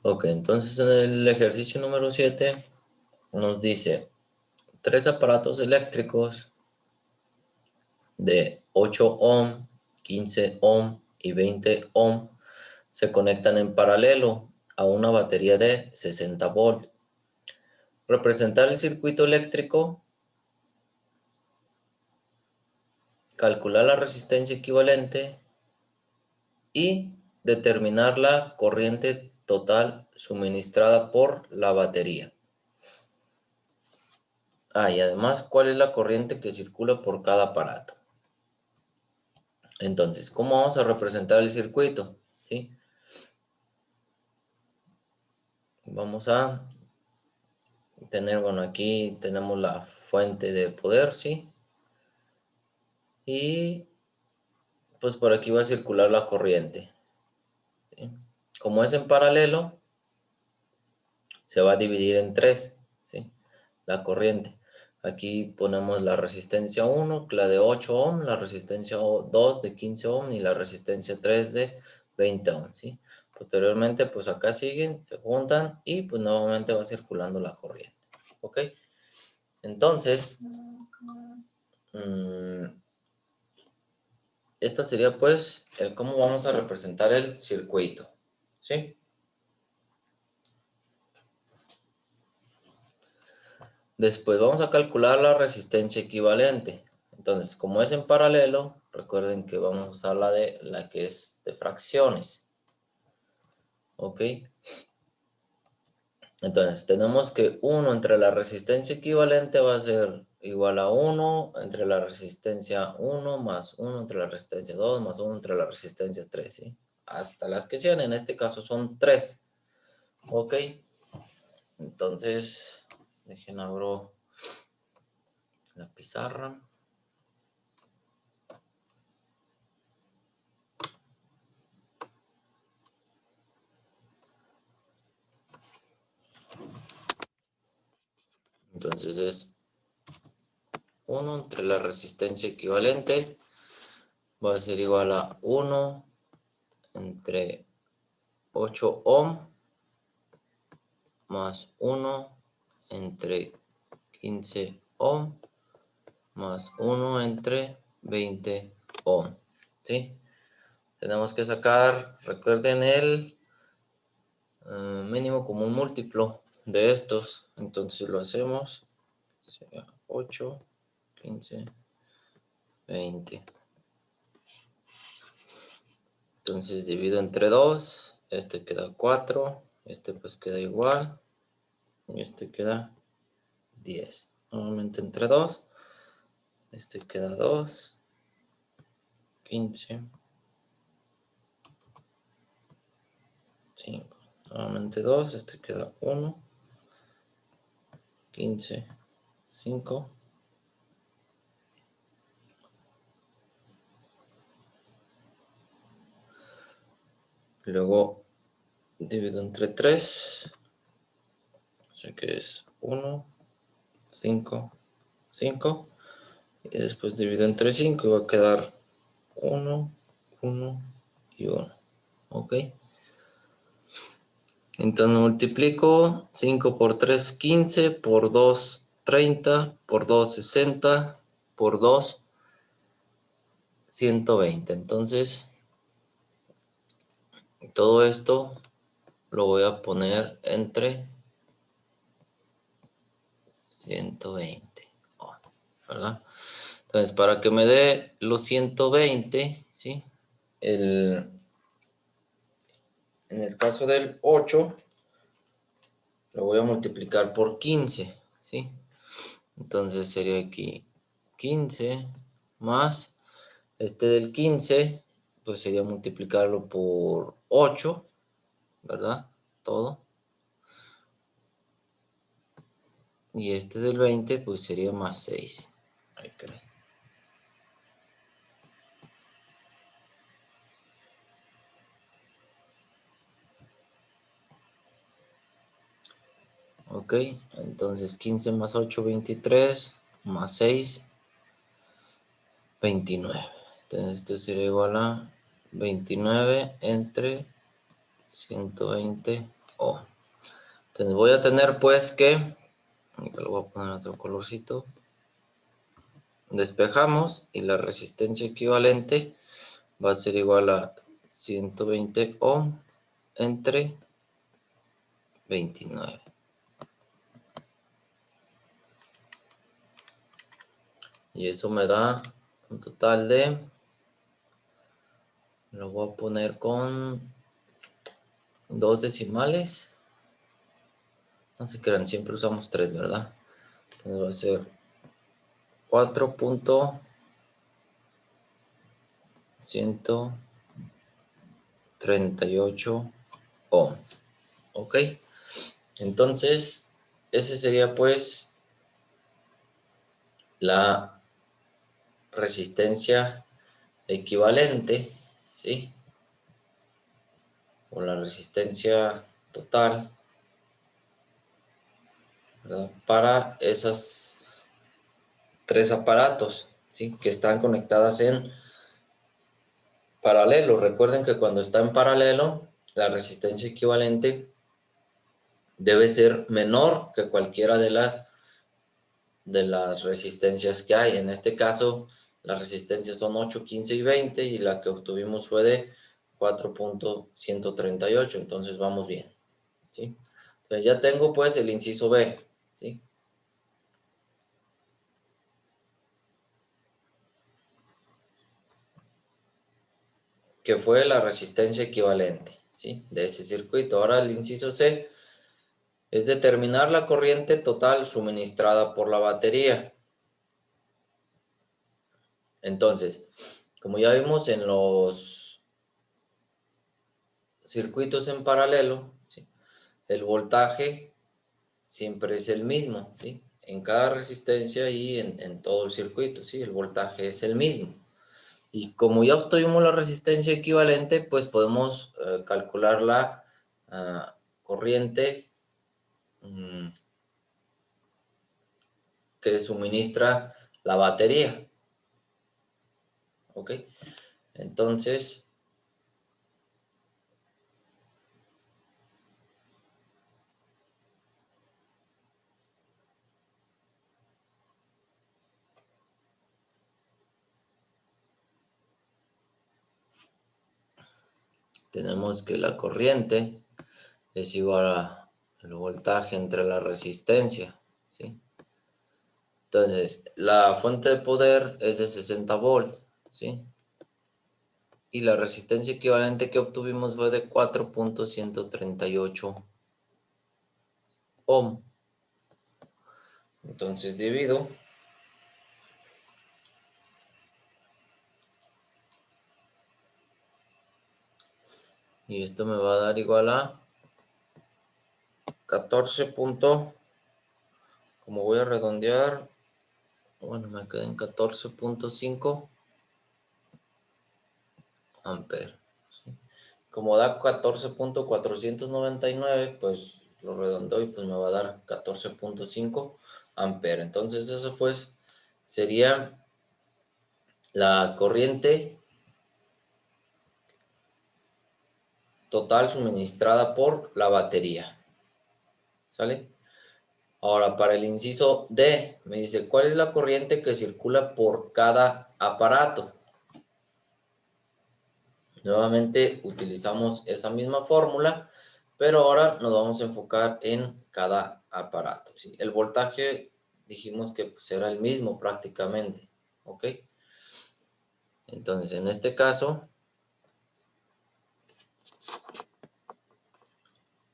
Ok, entonces en el ejercicio número 7 nos dice, tres aparatos eléctricos de 8 ohm, 15 ohm y 20 ohm se conectan en paralelo a una batería de 60 volt. Representar el circuito eléctrico, calcular la resistencia equivalente y determinar la corriente total suministrada por la batería. Y además, ¿cuál es la corriente que circula por cada aparato? Entonces, ¿cómo vamos a representar el circuito? ¿Sí? Vamos a tener, bueno, aquí tenemos la fuente de poder, ¿sí? Y pues por aquí va a circular la corriente, ¿sí? Como es en paralelo, se va a dividir en tres, ¿sí? La corriente. Aquí ponemos la resistencia 1, la de 8 ohm, la resistencia 2 de 15 ohm y la resistencia 3 de 20 ohm, ¿sí? Posteriormente, pues acá siguen, se juntan y pues nuevamente va circulando la corriente, ¿ok? Entonces, esta sería pues el cómo vamos a representar el circuito, ¿sí? Después vamos a calcular la resistencia equivalente. Entonces, como es en paralelo, recuerden que vamos a usar la que es de fracciones. ¿Ok? Entonces, tenemos que 1 entre la resistencia equivalente va a ser igual a 1 entre la resistencia 1 más 1 entre la resistencia 2 más 1 entre la resistencia 3, ¿sí? Hasta las que sean, en este caso son 3. ¿Ok? Entonces, dejen abro la pizarra. Entonces es 1 entre la resistencia equivalente va a ser igual a 1 entre 8 ohm más 1 entre 15 ohm más 1 entre 20 ohm. ¿Sí? Tenemos que sacar, recuerden, el mínimo común múltiplo de estos. Entonces lo hacemos. Sería 8, 15, 20. Entonces divido entre 2, este queda 4, este pues queda igual, y este queda 10. Nuevamente entre 2, este queda 2, 15, 5. Nuevamente 2, este queda 1, 15, 5. Luego divido entre 3, así que es 1, 5, 5. Y después divido entre 5 y va a quedar 1, 1 y 1. ¿Ok? Entonces multiplico 5 por 3, 15, por 2, 30, por 2, 60, por 2, 120. Entonces, todo esto lo voy a poner entre 120, ¿verdad? Entonces, para que me dé los 120, ¿sí? En el caso del 8, lo voy a multiplicar por 15, ¿sí? Entonces sería aquí 15 más este del 15, pues sería multiplicarlo por 8, ¿verdad? Todo. Y este del 20, pues sería más 6. Ahí creo. Ok, entonces 15 más 8, 23, más 6, 29. Entonces esto sería igual a 29 entre 120 ohm. Entonces voy a tener pues que, le voy a poner otro colorcito, despejamos y la resistencia equivalente va a ser igual a 120 ohm entre 29. Y eso me da un total de, lo voy a poner con 2 decimales. No se crean, siempre usamos 3, ¿verdad? Entonces va a ser 4.138 ohm. ¿Ok? Entonces, ese sería pues la resistencia equivalente, ¿sí? O la resistencia total, ¿verdad? Para esas 3 aparatos, ¿sí? Que están conectadas en paralelo. Recuerden que cuando está en paralelo, la resistencia equivalente debe ser menor que cualquiera de las resistencias que hay. En este caso, las resistencias son 8, 15 y 20 y la que obtuvimos fue de 4.138. Entonces vamos bien, ¿sí? Entonces ya tengo pues el inciso B, ¿sí? Que fue la resistencia equivalente, ¿sí? De ese circuito. Ahora el inciso C es determinar la corriente total suministrada por la batería. Entonces, como ya vimos en los circuitos en paralelo, ¿sí? El voltaje siempre es el mismo, ¿sí? En cada resistencia y en todo el circuito, ¿sí? El voltaje es el mismo. Y como ya obtuvimos la resistencia equivalente, pues podemos calcular la corriente que suministra la batería. ¿Ok? Entonces, tenemos que la corriente es igual al voltaje entre la resistencia, ¿sí? Entonces, la fuente de poder es de 60 volts, ¿sí? Y la resistencia equivalente que obtuvimos fue de 4.138 ohm. Entonces divido y esto me va a dar igual a 14 punto, como voy a redondear, bueno, me quedé en 14.5 amperes. ¿Sí? Como da 14.499, pues lo redondeo y pues me va a dar 14.5 amperes. Entonces eso pues sería la corriente total suministrada por la batería. ¿Sale? Ahora, para el inciso D, me dice, ¿cuál es la corriente que circula por cada aparato? Nuevamente utilizamos esa misma fórmula, pero ahora nos vamos a enfocar en cada aparato, ¿sí? El voltaje dijimos que pues, era el mismo prácticamente, ¿ok? Entonces, en este caso,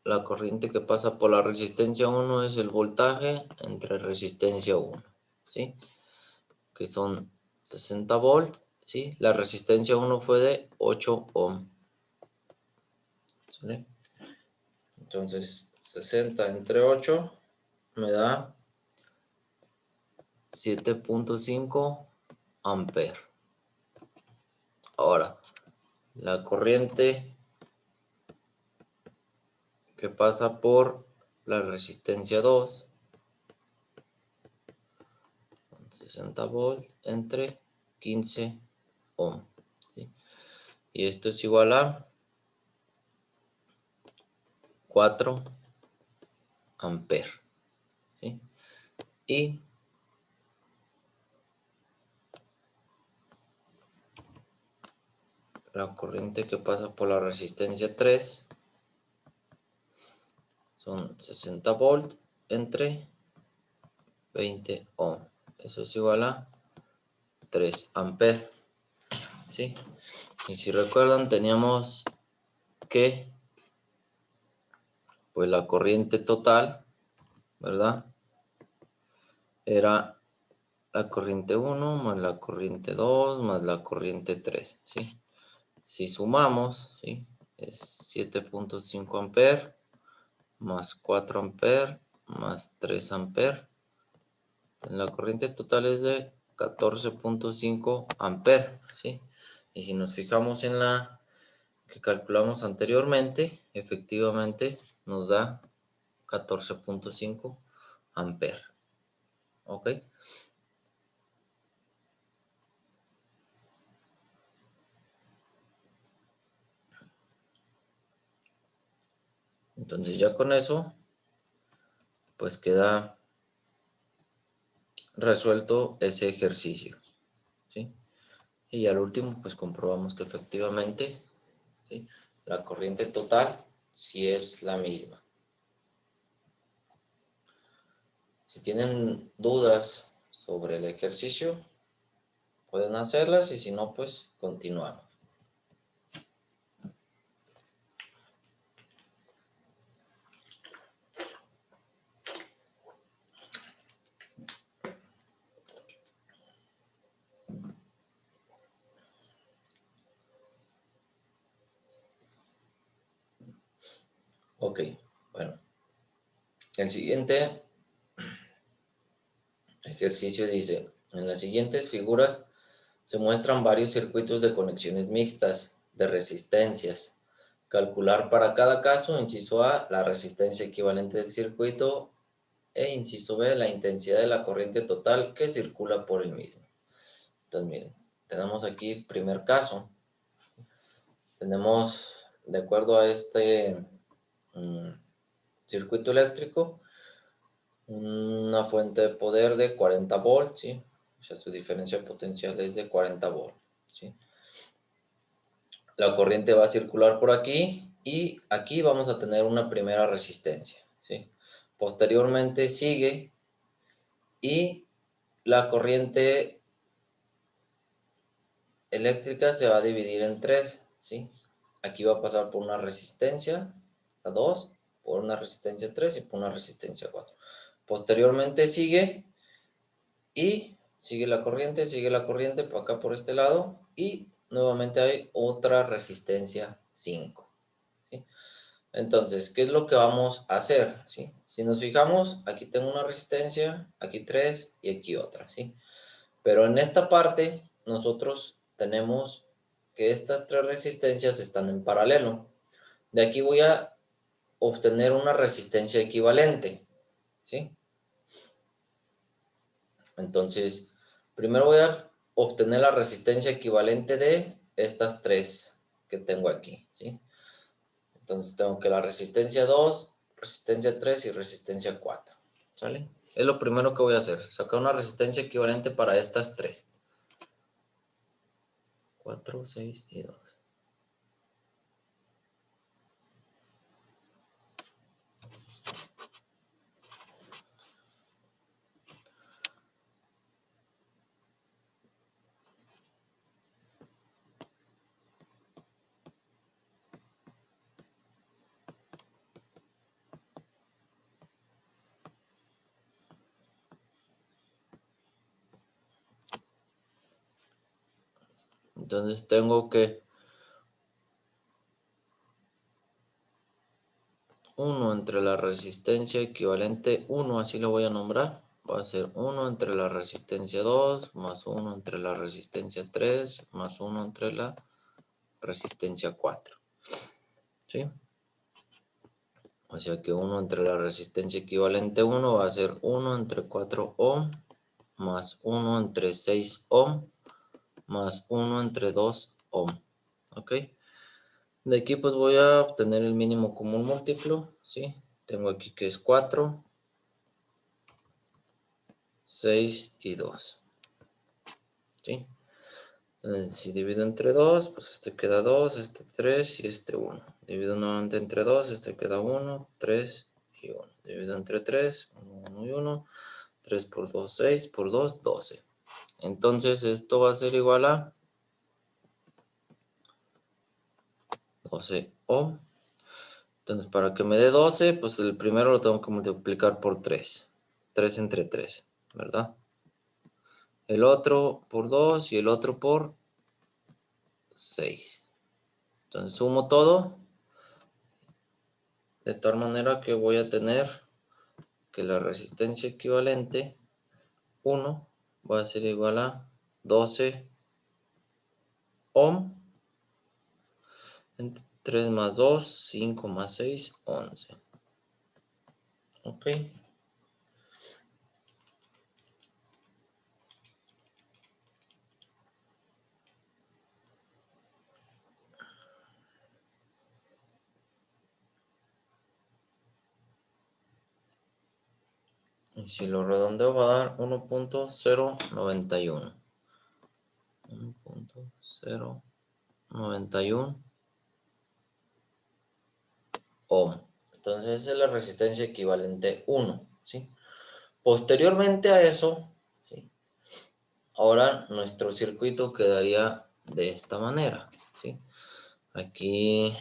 la corriente que pasa por la resistencia 1 es el voltaje entre resistencia 1, ¿sí? Que son 60 volts, ¿sí? La resistencia 1 fue de 8 ohm, ¿sí? Entonces, 60 entre 8 me da 7.5 amperes. Ahora, la corriente que pasa por la resistencia 2, 60 volts entre 15 ohm, ¿sí? Y esto es igual a 4 amperes. ¿Sí? Y la corriente que pasa por la resistencia 3 son 60 volts entre 20 ohm. Eso es igual a 3 amperes. ¿Sí? Y si recuerdan, teníamos que pues la corriente total, ¿verdad? Era la corriente 1 más la corriente 2 más la corriente 3, ¿sí? Si sumamos, ¿sí? Es 7.5 amperes más 4 amperes más 3 amperes. La corriente total es de 14.5 amperes, ¿sí? Y si nos fijamos en la que calculamos anteriormente, efectivamente nos da 14.5 amperes. ¿Ok? Entonces ya con eso, pues queda resuelto ese ejercicio, ¿sí? Y al último, pues comprobamos que efectivamente, ¿sí?, la corriente total sí es la misma. Si tienen dudas sobre el ejercicio, pueden hacerlas y si no, pues continuamos. Ok, bueno. El siguiente ejercicio dice, en las siguientes figuras se muestran varios circuitos de conexiones mixtas de resistencias. Calcular para cada caso, inciso A, la resistencia equivalente del circuito e inciso B, la intensidad de la corriente total que circula por el mismo. Entonces, miren, tenemos aquí primer caso. Tenemos, de acuerdo a este circuito eléctrico, una fuente de poder de 40 volts, ¿sí? O sea, su diferencia potencial es de 40 volts, ¿sí? La corriente va a circular por aquí y aquí vamos a tener una primera resistencia, ¿sí? Posteriormente sigue y la corriente eléctrica se va a dividir en tres, ¿sí? Aquí va a pasar por una resistencia, a 2, por una resistencia 3 y por una resistencia 4. Posteriormente sigue y sigue la corriente por acá por este lado y nuevamente hay otra resistencia 5, ¿sí? Entonces, ¿qué es lo que vamos a hacer? ¿Sí? Si nos fijamos, aquí tengo una resistencia, aquí 3 y aquí otra, ¿sí? Pero en esta parte nosotros tenemos que estas tres resistencias están en paralelo. De aquí voy a obtener una resistencia equivalente, ¿sí? Entonces, primero voy a obtener la resistencia equivalente de estas tres que tengo aquí, ¿sí? Entonces tengo que la resistencia 2, resistencia 3 y resistencia 4, ¿sale? Es lo primero que voy a hacer, sacar una resistencia equivalente para estas tres. 4, 6 y 2. Entonces tengo que 1 entre la resistencia equivalente 1, así lo voy a nombrar. Va a ser 1 entre la resistencia 2, más 1 entre la resistencia 3, más 1 entre la resistencia 4. ¿Sí? O sea que 1 entre la resistencia equivalente 1 va a ser 1 entre 4 ohm, más 1 entre 6 ohm, más 1 entre 2 ohm. ¿Ok? De aquí pues voy a obtener el mínimo común múltiplo, ¿sí? Tengo aquí que es 4, 6 y 2, ¿sí? Entonces, si divido entre 2, pues este queda 2, este 3 y este 1. Divido nuevamente entre 2, este queda 1, 3 y 1. Divido entre 3, 1 y 1. 3 por 2, 6, por 2, 12. Entonces esto va a ser igual a 12 ohm. Entonces para que me dé 12, pues el primero lo tengo que multiplicar por 3. 3 entre 3, ¿verdad? El otro por 2 y el otro por 6. Entonces sumo todo, de tal manera que voy a tener que la resistencia equivalente 1 va a ser igual a 12 ohm. 3 más 2, 5 más 6, 11. Ok. Y si lo redondeo va a dar 1.091. 1.091 ohm. Entonces esa es la resistencia equivalente 1, ¿sí? Posteriormente a eso, ¿sí? Ahora nuestro circuito quedaría de esta manera, ¿sí? Aquí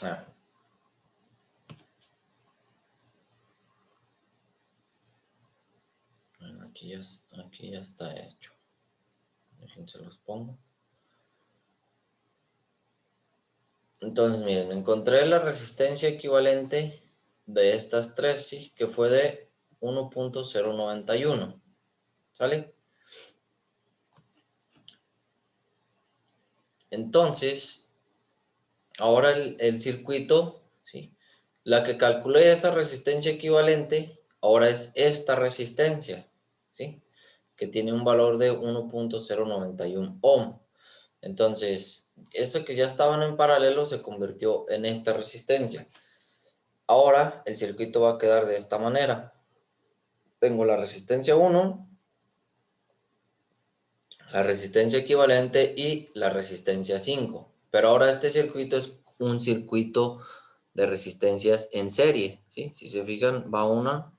ah, bueno, aquí ya está hecho. Déjense los pongo. Entonces, miren, encontré la resistencia equivalente de estas tres, ¿sí? Que fue de 1.091, ¿sale? Entonces, ahora el circuito, ¿sí? La que calculé esa resistencia equivalente, ahora es esta resistencia, ¿sí? Que tiene un valor de 1.091 ohm. Entonces, eso que ya estaban en paralelo se convirtió en esta resistencia. Ahora el circuito va a quedar de esta manera. Tengo la resistencia 1, la resistencia equivalente y la resistencia 5. Pero ahora este circuito es un circuito de resistencias en serie, ¿sí? Si se fijan, va una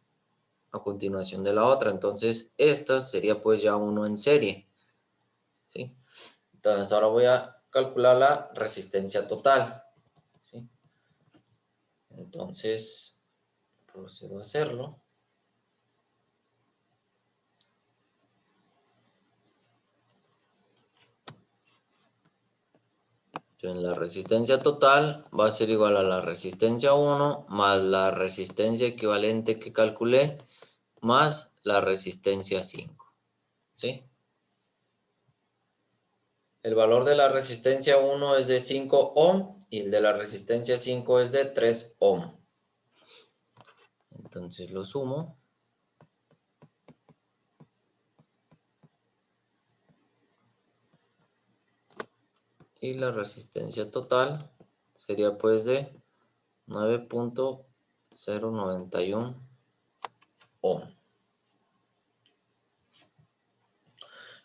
a continuación de la otra. Entonces, esta sería pues ya uno en serie, ¿sí? Entonces, ahora voy a calcular la resistencia total, ¿sí? Entonces, procedo a hacerlo. Entonces, la resistencia total va a ser igual a la resistencia 1 más la resistencia equivalente que calculé más la resistencia 5, ¿sí? El valor de la resistencia 1 es de 5 ohm y el de la resistencia 5 es de 3 ohm. Entonces lo sumo. Y la resistencia total sería pues de 9.091 ohm.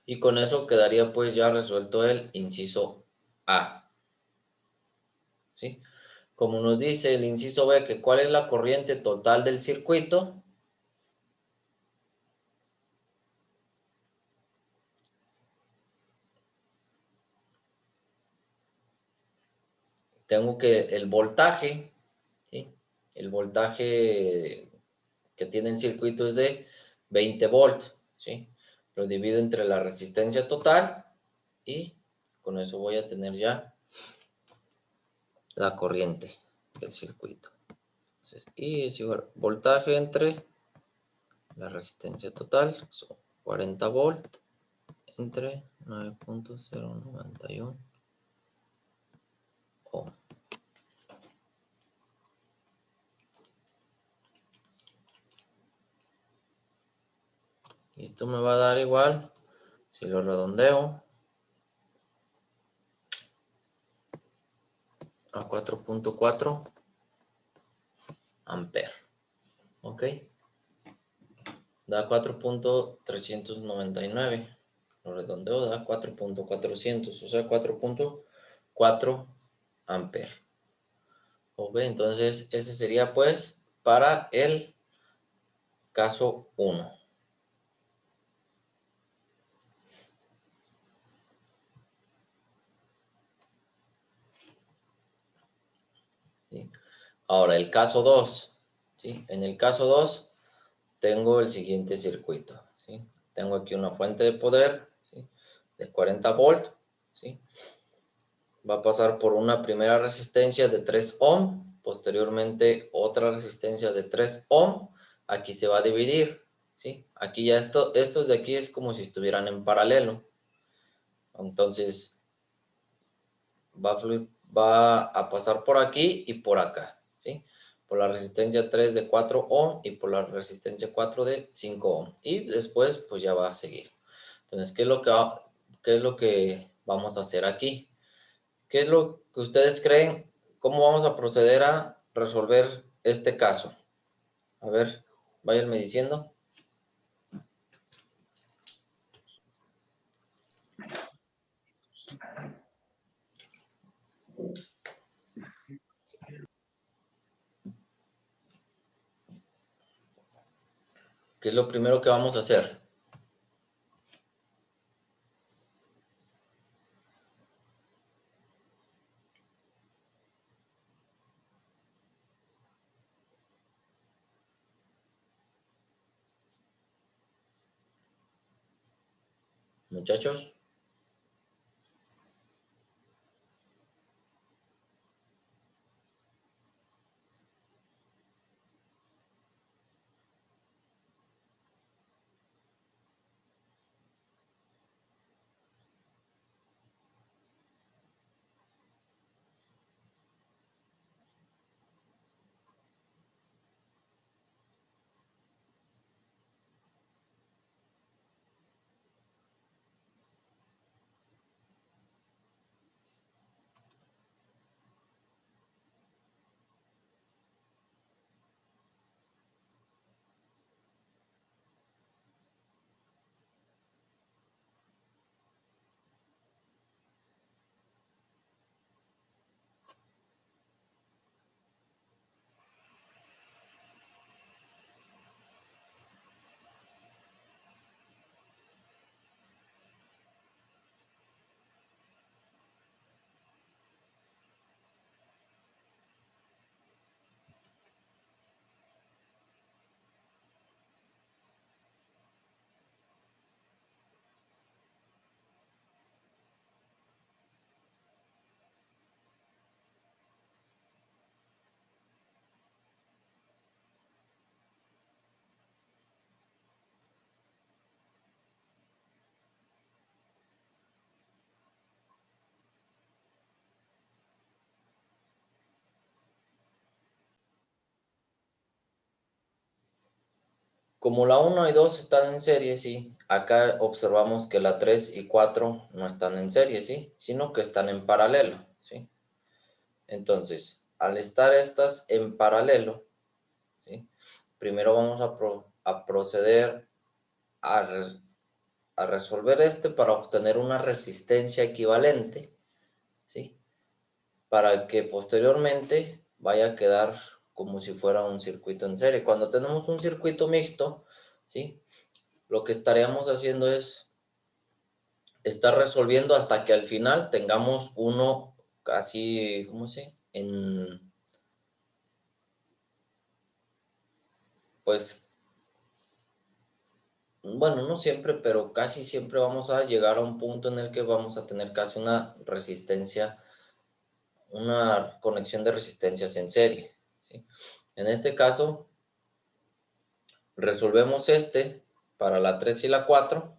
Y con eso quedaría pues ya resuelto el inciso A, ¿sí? Como nos dice el inciso B que cuál es la corriente total del circuito, tengo que el voltaje, ¿sí? El voltaje que tiene el circuito es de 20 volts, ¿sí? Lo divido entre la resistencia total y con eso voy a tener ya la corriente del circuito. Entonces, y es igual voltaje entre la resistencia total, son 40 volts entre 9.091 ohm. Esto me va a dar igual, si lo redondeo, a 4.4 amperes. ¿Ok? Da 4.399. Lo redondeo, da 4.400, o sea, 4.4 amperes. Ok, entonces ese sería pues para el caso 1. ¿Sí? Ahora, el caso 2. ¿Sí? En el caso 2 tengo el siguiente circuito. ¿Sí? Tengo aquí una fuente de poder, ¿sí?, de 40 volts. ¿Sí? Va a pasar por una primera resistencia de 3 ohm, posteriormente otra resistencia de 3 ohm. Aquí se va a dividir. ¿Sí? Aquí ya estos de aquí es como si estuvieran en paralelo. Entonces va a pasar por aquí y por acá, ¿sí? Por la resistencia 3 de 4 ohm y por la resistencia 4 de 5 ohm. Y después pues ya va a seguir. Entonces, qué es lo que vamos a hacer aquí? ¿Qué es lo que ustedes creen? ¿Cómo vamos a proceder a resolver este caso? A ver, váyanme diciendo. ¿Qué es lo primero que vamos a hacer? Muchachos. Como la 1 y 2 están en serie, sí. Acá observamos que la 3 y 4 no están en serie, sí, sino que están en paralelo, sí. Entonces, al estar estas en paralelo, ¿sí?, primero vamos a proceder a, a resolver para obtener una resistencia equivalente, ¿sí?, para que posteriormente vaya a quedar como si fuera un circuito en serie. Cuando tenemos un circuito mixto, ¿sí?, lo que estaríamos haciendo es estar resolviendo hasta que al final tengamos uno casi, ¿cómo se dice? Pues, bueno, no siempre, pero casi siempre vamos a llegar a un punto en el que vamos a tener casi una resistencia, una conexión de resistencias en serie, ¿sí? En este caso, resolvemos para la 3 y la 4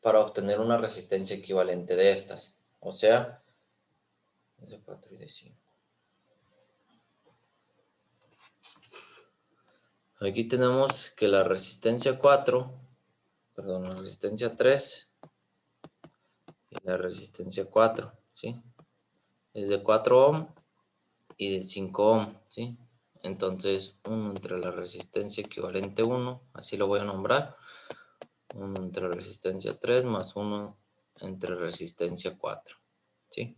para obtener una resistencia equivalente de estas. O sea, de 4 y de 5. Aquí tenemos que la resistencia 4, perdón, la resistencia 3 y la resistencia 4, ¿sí? Es de 4 ohm y de 5 ohm, ¿sí? Entonces, 1 entre la resistencia equivalente 1, así lo voy a nombrar, 1 entre resistencia 3 más 1 entre resistencia 4, ¿sí?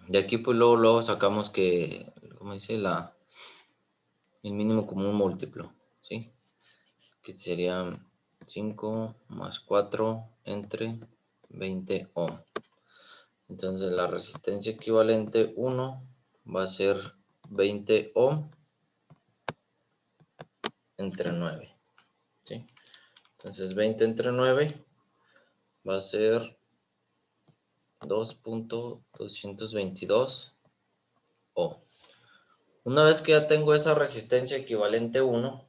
De aquí pues luego sacamos que, como dice, el mínimo común múltiplo, ¿sí? Que sería 5 más 4 entre 20 ohm. Entonces la resistencia equivalente 1 va a ser 20 ohm entre 9, ¿sí? Entonces 20 entre 9 va a ser 2.222 ohm. Una vez que ya tengo esa resistencia equivalente 1,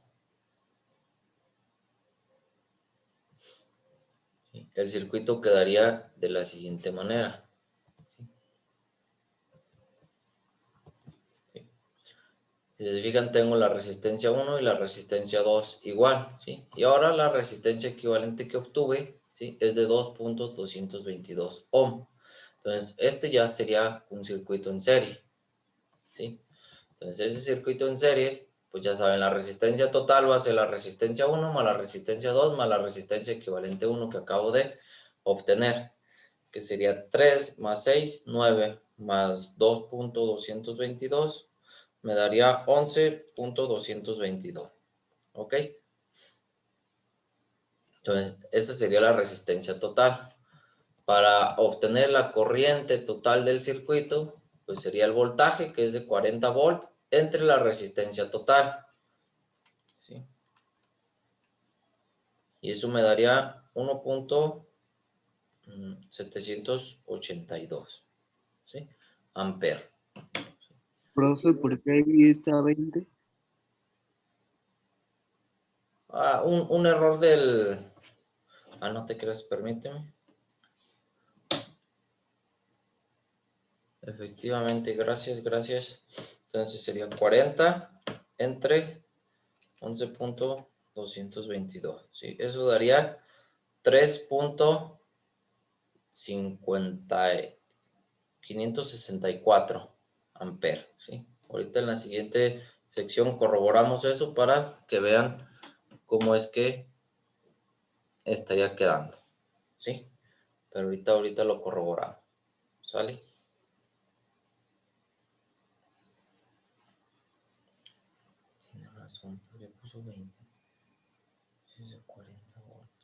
¿sí? El circuito quedaría de la siguiente manera. Si se fijan, tengo la resistencia 1 y la resistencia 2 igual, ¿sí? Y ahora la resistencia equivalente que obtuve, ¿sí? Es de 2.222 ohm. Entonces, este ya sería un circuito en serie, ¿sí? Entonces, ese circuito en serie, pues ya saben, la resistencia total va a ser la resistencia 1 más la resistencia 2 más la resistencia equivalente 1 que acabo de obtener, que sería 3 más 6, 9 más 2.222 me daría 11.222, ¿ok? Entonces, esa sería la resistencia total. Para obtener la corriente total del circuito, pues sería el voltaje, que es de 40 volts, entre la resistencia total, ¿sí? Y eso me daría 1.782, ¿sí? Ampere. Profe, ¿por qué ahí está 20? Un error del... no te creas, permíteme. Efectivamente, gracias. Entonces sería 40 entre 11.222. ¿Sí? Eso daría 3.564 amperes. ¿Sí? Ahorita en la siguiente sección corroboramos eso para que vean cómo es que estaría quedando. ¿Sí? Pero ahorita lo corroboramos. ¿Sale? Tiene razón, le puso 20. Es de 40 volts.